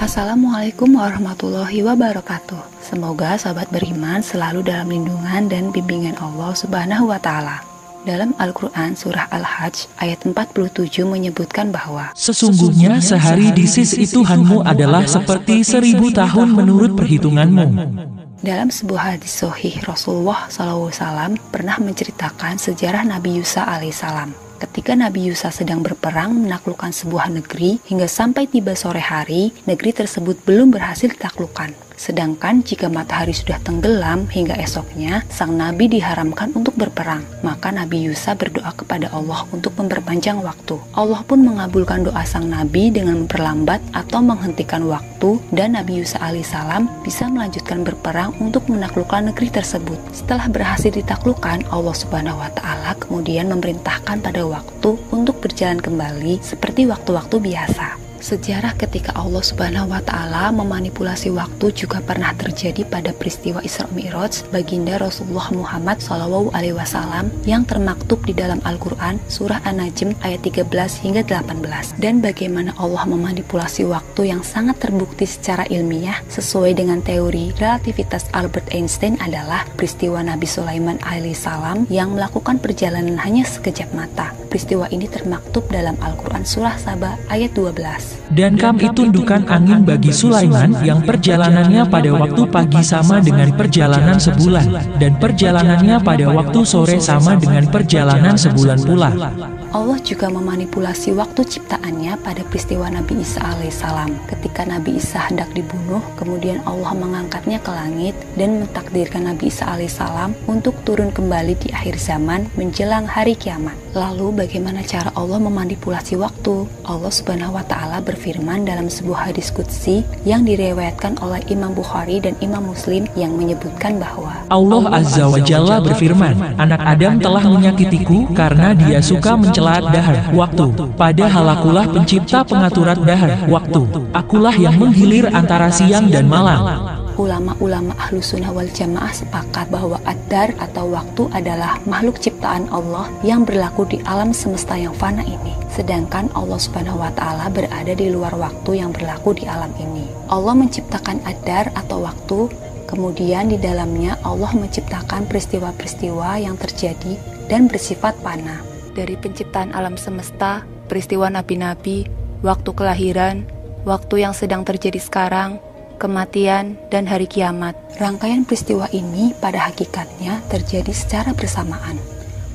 Assalamualaikum warahmatullahi wabarakatuh. Semoga sahabat beriman selalu dalam lindungan dan bimbingan Allah Subhanahu wa Ta'ala. Dalam Al-Quran Surah Al-Hajj ayat 47 menyebutkan bahwa sesungguhnya sehari di sisi Tuhanmu adalah seperti 1000 tahun menurut perhitunganmu. Dalam sebuah hadis sahih, Rasulullah SAW pernah menceritakan sejarah Nabi Yusa alaihissalam. Ketika Nabi Yusa sedang berperang menaklukkan sebuah negeri, hingga sampai tiba sore hari, negeri tersebut belum berhasil ditaklukkan. Sedangkan jika matahari sudah tenggelam hingga esoknya, sang Nabi diharamkan untuk berperang. Maka Nabi Yusa berdoa kepada Allah untuk memperpanjang waktu. Allah pun mengabulkan doa sang Nabi dengan memperlambat atau menghentikan waktu, dan Nabi Yusa alaihissalam bisa melanjutkan berperang untuk menaklukkan negeri tersebut. Setelah berhasil ditaklukkan, Allah Subhanahu wa Ta'ala kemudian memerintahkan pada waktu untuk berjalan kembali seperti waktu-waktu biasa. Sejarah ketika Allah Subhanahu wa Ta'ala memanipulasi waktu juga pernah terjadi pada peristiwa Isra Mi'raj baginda Rasulullah Muhammad SAW yang termaktub di dalam Al-Quran Surah An-Najm ayat 13 hingga 18. Dan bagaimana Allah memanipulasi waktu yang sangat terbukti secara ilmiah sesuai dengan teori relativitas Albert Einstein adalah peristiwa Nabi Sulaiman alaihissalam yang melakukan perjalanan hanya sekejap mata. Peristiwa ini termaktub dalam Al-Quran Surah Saba ayat 12. Dan kami tunjukkan angin bagi Sulaiman yang perjalanannya pada waktu pagi sama dengan perjalanan sebulan, dan perjalanannya pada waktu sore sama dengan perjalanan sebulan pula. Allah juga memanipulasi waktu ciptaannya pada peristiwa Nabi Isa alaihissalam. Ketika Nabi Isa hendak dibunuh, kemudian Allah mengangkatnya ke langit dan mentakdirkan Nabi Isa alaihissalam untuk turun kembali di akhir zaman menjelang hari kiamat. Lalu bagaimana cara Allah memanipulasi waktu? Allah Subhanahu wa Ta'ala berfirman dalam sebuah hadis qudsi yang diriwayatkan oleh Imam Bukhari dan Imam Muslim yang menyebutkan bahwa Allah Azza wa Jalla berfirman, anak Adam telah menyakitiku karena dia suka mencela dahar waktu. Padahal akulah pencipta pengaturan dahar waktu. Akulah yang menghilir antara siang dan malam. Ulama-ulama ahlu sunnah wal jamaah sepakat bahwa ad-dar atau waktu adalah makhluk ciptaan Allah yang berlaku di alam semesta yang fana ini. Sedangkan Allah Subhanahu wa Ta'ala berada di luar waktu yang berlaku di alam ini. Allah menciptakan ad-dar atau waktu, kemudian di dalamnya Allah menciptakan peristiwa-peristiwa yang terjadi dan bersifat fana. Dari penciptaan alam semesta, peristiwa nabi-nabi, waktu kelahiran, waktu yang sedang terjadi sekarang, kematian, dan hari kiamat. Rangkaian peristiwa ini pada hakikatnya terjadi secara bersamaan.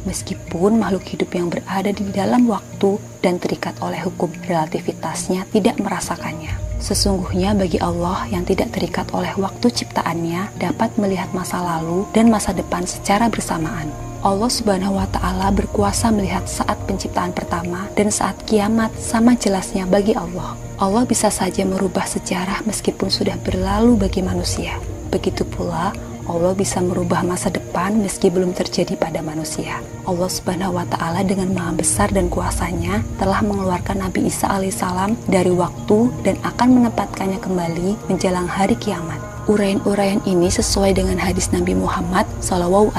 Meskipun makhluk hidup yang berada di dalam waktu dan terikat oleh hukum relativitasnya tidak merasakannya. Sesungguhnya bagi Allah yang tidak terikat oleh waktu ciptaannya dapat melihat masa lalu dan masa depan secara bersamaan. Allah Subhanahu wa Ta'ala berkuasa melihat saat penciptaan pertama dan saat kiamat sama jelasnya bagi Allah. Allah bisa saja merubah sejarah meskipun sudah berlalu bagi manusia. Begitu pula Allah bisa merubah masa depan meski belum terjadi pada manusia. Allah Subhanahu wa Ta'ala dengan maha besar dan kuasanya telah mengeluarkan Nabi Isa alaihissalam dari waktu dan akan menempatkannya kembali menjelang hari kiamat. Uraian-uraian ini sesuai dengan hadis Nabi Muhammad SAW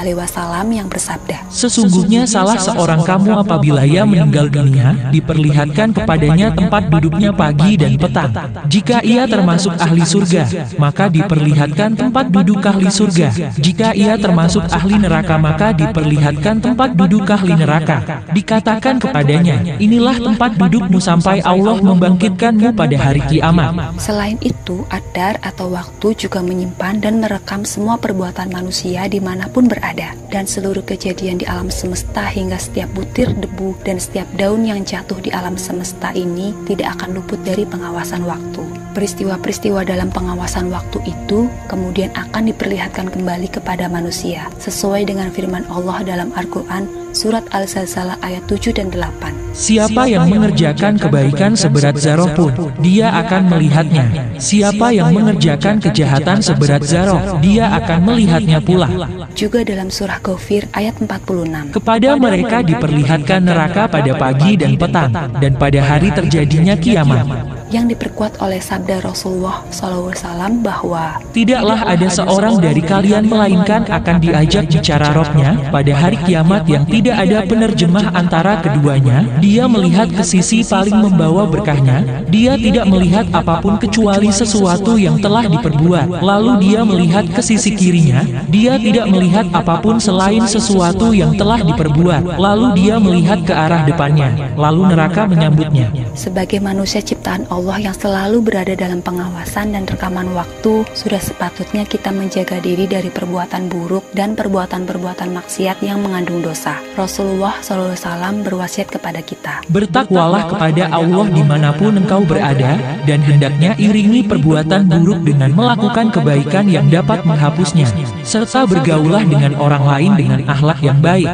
yang bersabda, sesungguhnya salah seorang kamu apabila ia meninggal dunia, diperlihatkan kepadanya tempat duduknya pagi dan petang. Jika ia termasuk ahli surga, maka diperlihatkan tempat duduk ahli surga. Jika ia termasuk ahli neraka, maka diperlihatkan tempat duduk ahli neraka. Dikatakan kepadanya, inilah tempat dudukmu sampai Allah membangkitkanmu pada hari kiamat. Selain itu, ad-dar atau waktu juga menyimpan dan merekam semua perbuatan manusia dimanapun berada, dan seluruh kejadian di alam semesta hingga setiap butir debu dan setiap daun yang jatuh di alam semesta ini tidak akan luput dari pengawasan waktu. Peristiwa-peristiwa dalam pengawasan waktu itu kemudian akan diperlihatkan kembali kepada manusia sesuai dengan firman Allah dalam Al-Quran Surat Al-Zalzalah ayat 7 dan 8. Siapa yang mengerjakan kebaikan seberat zarah pun, dia akan melihatnya. Siapa yang mengerjakan kejahatan seberat zarah, dia akan melihatnya pula. Juga dalam surah Ghafir ayat 46. Kepada mereka diperlihatkan neraka pada pagi dan petang, dan pada hari terjadinya kiamat. yang diperkuat oleh sabda Rasulullah SAW bahwa tidaklah ada seorang dari kalian melainkan akan diajak bicara Rob-nya pada hari kiamat yang tidak ada penerjemah antara keduanya. Dia melihat ke sisi paling membawa berkahnya, dia tidak melihat apapun kecuali sesuatu yang telah diperbuat. Lalu dia melihat ke sisi kirinya, dia tidak melihat apapun selain sesuatu yang telah diperbuat. Lalu dia melihat ke arah depannya, lalu neraka menyambutnya. Sebagai manusia ciptaan Allah yang selalu berada dalam pengawasan dan rekaman waktu, sudah sepatutnya kita menjaga diri dari perbuatan buruk dan perbuatan-perbuatan maksiat yang mengandung dosa. Rasulullah SAW berwasiat kepada kita, bertakwalah kepada Allah dimanapun engkau berada, dan hendaknya iringi perbuatan buruk dengan melakukan kebaikan yang dapat menghapusnya, serta bergaulah dengan orang lain dengan akhlak yang baik.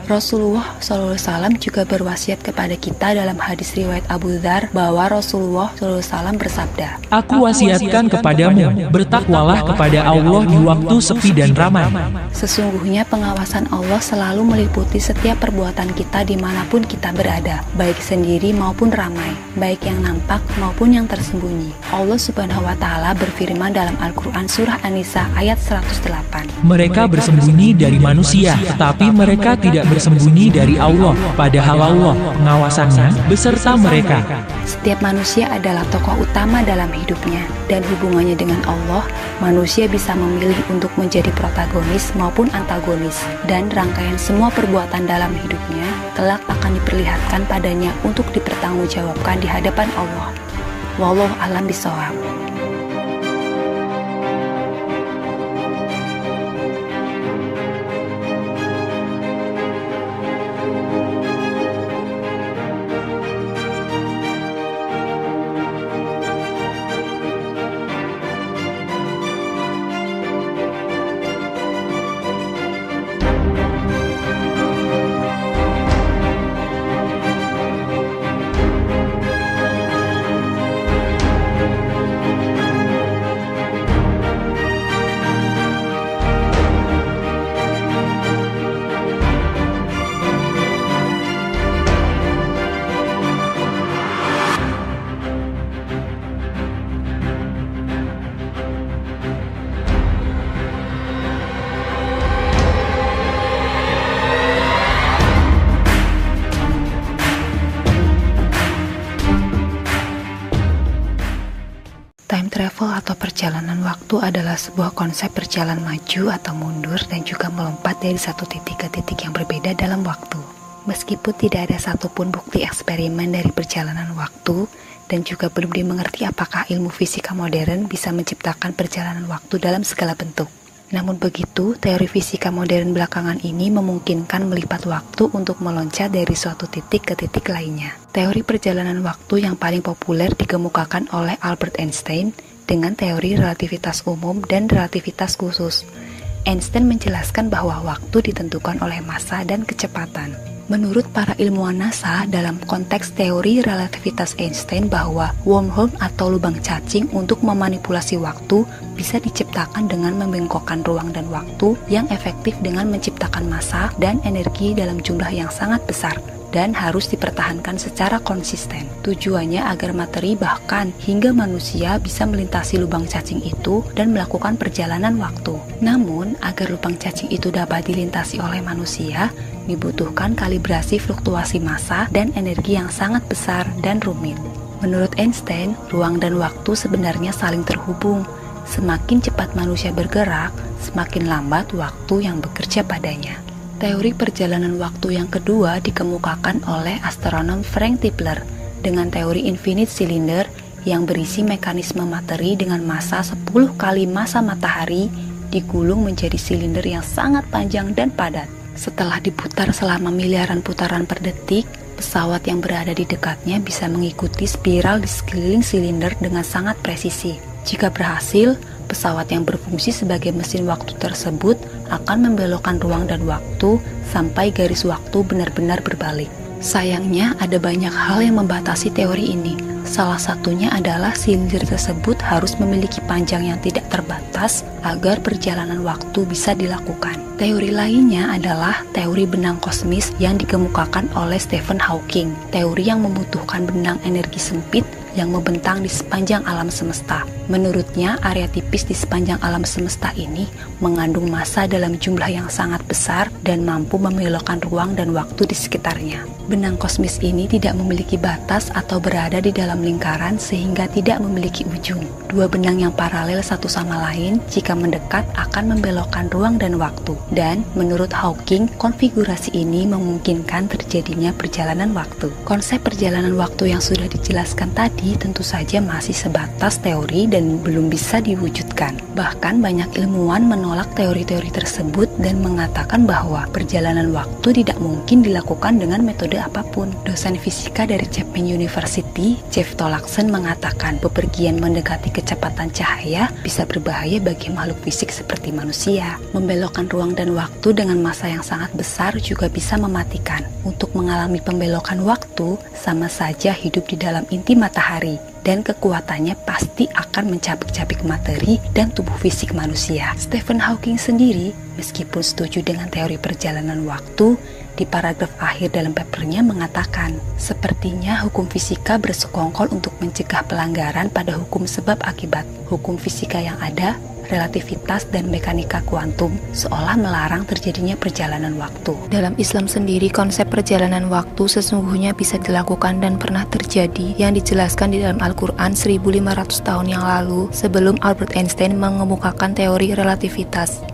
Rasulullah SAW juga berwasiat kepada kita dalam hadis riwayat Abu Dzar bahwa Rasulullah SAW bersabda, aku wasiatkan kepadamu, bertakwalah kepada Allah di waktu sepi dan ramai. Sesungguhnya pengawasan Allah selalu meliputi setiap perbuatan kita dimanapun kita berada, baik sendiri maupun ramai, baik yang nampak maupun yang tersembunyi. Allah Subhanahu wa Ta'ala berfirman dalam Al-Quran Surah An-Nisa ayat 108. Mereka bersembunyi dari manusia, tetapi mereka tidak bersembunyi dari Allah, padahal Allah pengawasannya beserta mereka. Setiap manusia adalah tokoh utama dalam hidupnya, dan hubungannya dengan Allah, manusia bisa memilih untuk menjadi protagonis maupun antagonis, dan rangkaian semua perbuatan dalam hidupnya kelak akan diperlihatkan padanya untuk dipertanggungjawabkan di hadapan Allah. Wallahu a'lam bishawab. Time travel atau perjalanan waktu adalah sebuah konsep berjalan maju atau mundur dan juga melompat dari satu titik ke titik yang berbeda dalam waktu. Meskipun tidak ada satupun bukti eksperimen dari perjalanan waktu dan juga belum dimengerti apakah ilmu fisika modern bisa menciptakan perjalanan waktu dalam segala bentuk. Namun begitu, teori fisika modern belakangan ini memungkinkan melipat waktu untuk meloncat dari suatu titik ke titik lainnya. Teori perjalanan waktu yang paling populer dikemukakan oleh Albert Einstein dengan teori relativitas umum dan relativitas khusus. Einstein menjelaskan bahwa waktu ditentukan oleh massa dan kecepatan. Menurut para ilmuwan NASA, dalam konteks teori relativitas Einstein bahwa wormhole atau lubang cacing untuk memanipulasi waktu bisa diciptakan dengan membengkokkan ruang dan waktu yang efektif dengan menciptakan massa dan energi dalam jumlah yang sangat besar dan harus dipertahankan secara konsisten. Tujuannya agar materi bahkan hingga manusia bisa melintasi lubang cacing itu dan melakukan perjalanan waktu. Namun, agar lubang cacing itu dapat dilintasi oleh manusia, dibutuhkan kalibrasi fluktuasi massa dan energi yang sangat besar dan rumit. Menurut Einstein, ruang dan waktu sebenarnya saling terhubung. Semakin cepat manusia bergerak, semakin lambat waktu yang bekerja padanya. Teori perjalanan waktu yang kedua dikemukakan oleh astronom Frank Tipler dengan teori infinite cylinder yang berisi mekanisme materi dengan massa 10 kali massa matahari digulung menjadi silinder yang sangat panjang dan padat. Setelah diputar selama miliaran putaran per detik, pesawat yang berada di dekatnya bisa mengikuti spiral di sekeliling silinder dengan sangat presisi. Jika berhasil, pesawat yang berfungsi sebagai mesin waktu tersebut akan membelokkan ruang dan waktu sampai garis waktu benar-benar berbalik. Sayangnya, ada banyak hal yang membatasi teori ini. Salah satunya adalah silinder tersebut harus memiliki panjang yang tidak terbatas agar perjalanan waktu bisa dilakukan. Teori lainnya adalah teori benang kosmis yang dikemukakan oleh Stephen Hawking. Teori yang membutuhkan benang energi sempit yang membentang di sepanjang alam semesta. Menurutnya, area tipis di sepanjang alam semesta ini mengandung massa dalam jumlah yang sangat besar dan mampu membelokkan ruang dan waktu di sekitarnya. Benang kosmis ini tidak memiliki batas atau berada di dalam lingkaran sehingga tidak memiliki ujung. Dua benang yang paralel satu sama lain jika mendekat akan membelokkan ruang dan waktu. Dan menurut Hawking, konfigurasi ini memungkinkan terjadinya perjalanan waktu. Konsep perjalanan waktu yang sudah dijelaskan tadi tentu saja masih sebatas teori dan belum bisa diwujudkan. Bahkan banyak ilmuwan menolak teori-teori tersebut dan mengatakan bahwa perjalanan waktu tidak mungkin dilakukan dengan metode apapun. Dosen fisika dari Chapman University, Jeff Tolakson, mengatakan bepergian mendekati kecepatan cahaya bisa berbahaya bagi makhluk fisik seperti manusia. Membelokkan ruang dan waktu dengan massa yang sangat besar juga bisa mematikan. Untuk mengalami pembelokan waktu, sama saja hidup di dalam inti matahari, dan kekuatannya pasti akan mencabik-cabik materi dan tubuh fisik manusia. Stephen Hawking sendiri, meskipun setuju dengan teori perjalanan waktu, di paragraf akhir dalam papernya mengatakan, sepertinya hukum fisika bersekongkol untuk mencegah pelanggaran pada hukum sebab akibat. Hukum fisika yang ada, relativitas dan mekanika kuantum, seolah melarang terjadinya perjalanan waktu. Dalam Islam sendiri, konsep perjalanan waktu sesungguhnya bisa dilakukan dan pernah terjadi yang dijelaskan di dalam Al-Quran 1500 tahun yang lalu sebelum Albert Einstein mengemukakan teori relativitas.